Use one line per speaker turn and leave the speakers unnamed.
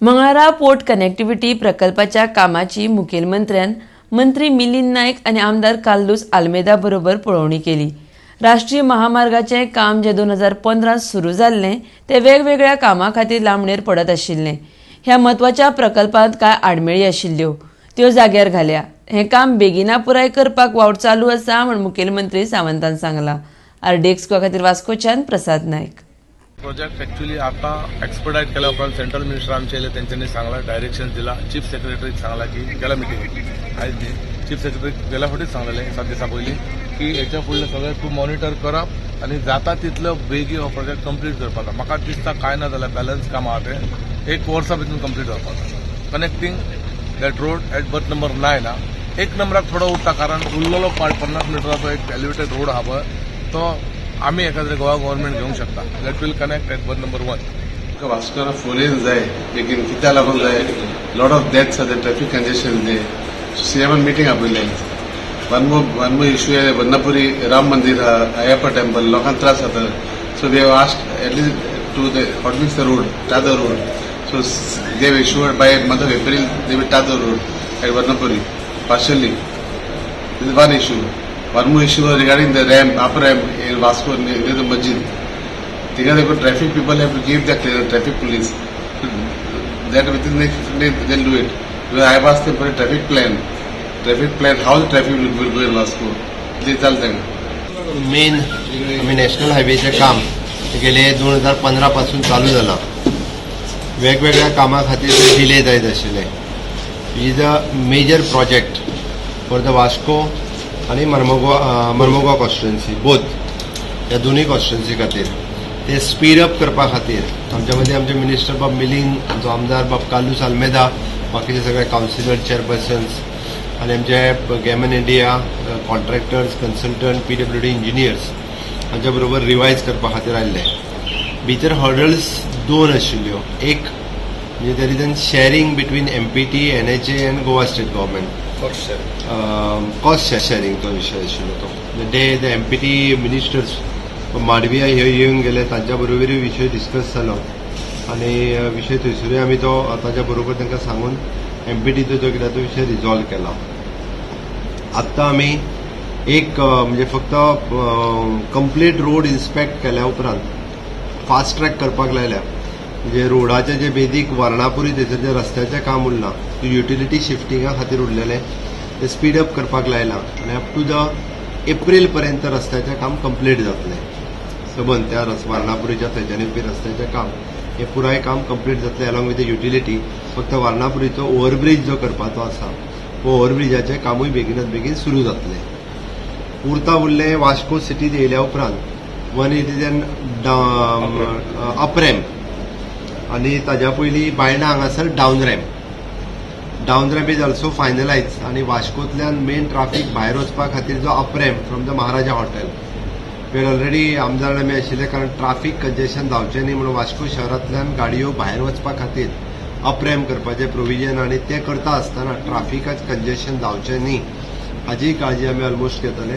मंगळारा port connectivity प्रकल्पाच्या कामाची मुखेलमंत्र्यान मंत्री मिलिंद नायक आणि आमदार कार्लोस आल्मेदा बरोबर पळोवणी केली। राष्ट्रीय महामार्गाचे काम जे 2015 सुरू जाल्ले ते वेगवेगळ्या कामां खातीर लांबणेर पडत आशिल्ले। ह्या म्हत्वाच्या प्रकल्पांत काय आडमेळी आशिल्ल्यो त्यो जाग्यार घाल्या। हे काम बेगिना पुराय करपाक वावड चालू आसा म्हण मुखेलमंत्री सावंतान सांगला। आरडीएक्स खातीर वास्कोच्यान प्रसाद नायक।
प्रोजेक्ट एक्चुअली आता एक्सपर्टाइट केल्या उपरांत सेंट्रल मिनिस्टर आमचे येयले, तेंच्यांनी सांगला, डायरेक्शन दिला, चीफ सेक्रेटरीक सांगला की केला मिटींग आयज चीफ सेक्रेटरीक गेल्या फावटीच सांगलेलें 7 दिसां पयलीं की हेच्या फुडलें सगळें तूं मॉनिटर करप आनी जाता तितलो बेगीन हो प्रोजेक्ट कंप्लीट करपाक जाय। म्हाका दिसता कांय ना जाल्यार बॅलन्स काम आहा ते 1 वर्सा भितर कंप्लीट जावपाक जाय। Connecting that road eight berth number 9 एक नंबराक थोडो उरता, कारण उरलेलो 50 मिटराचो एक एलिवेटेड रोड आहा पळय तो आम्ही एखाद्या गोवा गव्हर्नमेंट घेवंक शकता। That will connect at berth number 1।
वास्कोरा 4 लेन जाय, लेकिन कित्या लागून जाय, lot of deaths are, traffic congestion दे सीएमन मीटिंग आपयले। वन मोर इश्यू आहे, बन्नापुरी राम मंदिर अय्यप्पा टेम्पल लोकांक त्रास जाता। So they have asked at least to the hot mix the road, tat the road. So they have issued by month of April they will tat the road at Varnapuri partially. This is one issue. One more issue regarding the ramp, upper ramp in Vasco near the masjid. Together, traffic people have to give the clearance, traffic police. That within the next 15 days they'll do it. Because I have asked them for a traffic plan. How the traffic will go in Vasco. They tell them.
Main national हायवेचे काम गेले 2015 पासून चालू झाला। वेगवेगळ्या कामां खातीर delay जायत आशिल्ले। Is a major project for the Vasco आणि मर्मुगांव कॉन्स्टिट्युएन्सी बोथ, ह्या दोनूय कॉन्स्टिट्युएन्सी खातीर ते स्पीड अप करपा खातीर आमच्या मदीं आमचे मिनिस्टर बाब मिलिंद, आमचो आमदार बाब कार्लोस आल्मेदा, बाकीचे सगळे कावन्सिलर चेअरपर्सन्स आणि आमचे gammon India contractors, consultant, PWD engineers हांच्या बरोबर रिवायज करपा खातीर आयिल्ले। भितर हर्डल्स 2 आशिल्ल्यो। एक म्हणजे there is an sharing between MPT, NHA and Goa state government. Cost sharing तो विषय आशिल्लो तो। द MPT मिनिस्टर्स माडविया हे येवन गेले, तांच्या बरोबरूय विषय डिस्कस जालो आणि विषय थंयसरूय आमी तो ताच्या बरोबर तांकां सांगून MPTचो जो कितें तो विषय रिजॉल्व केला। आत्ता आमी एक म्हणजे फक्त कंप्लीट रोड इन्स्पेक्ट केल्या उपरांत फास्ट ट्रॅक करपाक लायल्या। म्हणजे रोडाचे जे बेदीक वर्णापुरी थंयसर जे रस्त्याचें काम उरलां ते युटिलिटी शिफ्टिंगा खातीर उरलेले ते स्पीड अप करपाक लायलां आनी अप टू द एप्रील पर्यंत रस्त्याचें काम कंप्लीट जातलें। सबंद त्या वर्णापुरीच्या थंयच्यान येवपी रस्त्याचें काम हे पुराय काम कंप्लीट जातलें अलॉंग विथ द युटिलिटी। फक्त वर्णापुरीचो ओव्हरब्रिज जो करपाचो आसा तो ओव्हरब्रिजाचें कामूय बेगिनात बेगीन सुरू जातलें। उरलें वास्को सिटीत येयल्या उपरांत one it is an up ramp आनी ताज्या पयलीं बायणा हांगासर down ramp. Down ramp is also finalise आनी वास्कोंतल्यान मेन ट्राफीक भायर वचपा खातीर जो up ramp from the Maharaja hotel वेर ऑलरेडी आमदार आमी आशिल्ले, कारण ट्राफीक कंजेशन जावचें न्ही म्हणून वास्को शहरांतल्यान गाडयो भायर वचपा खातीर अप रॅम्प करपाचें प्रोविजन आनी तें करता आसतना ट्राफिकाचें कंजेशन जावचें न्ही हाची काळजी आमी ऑलमोस्ट घेतले।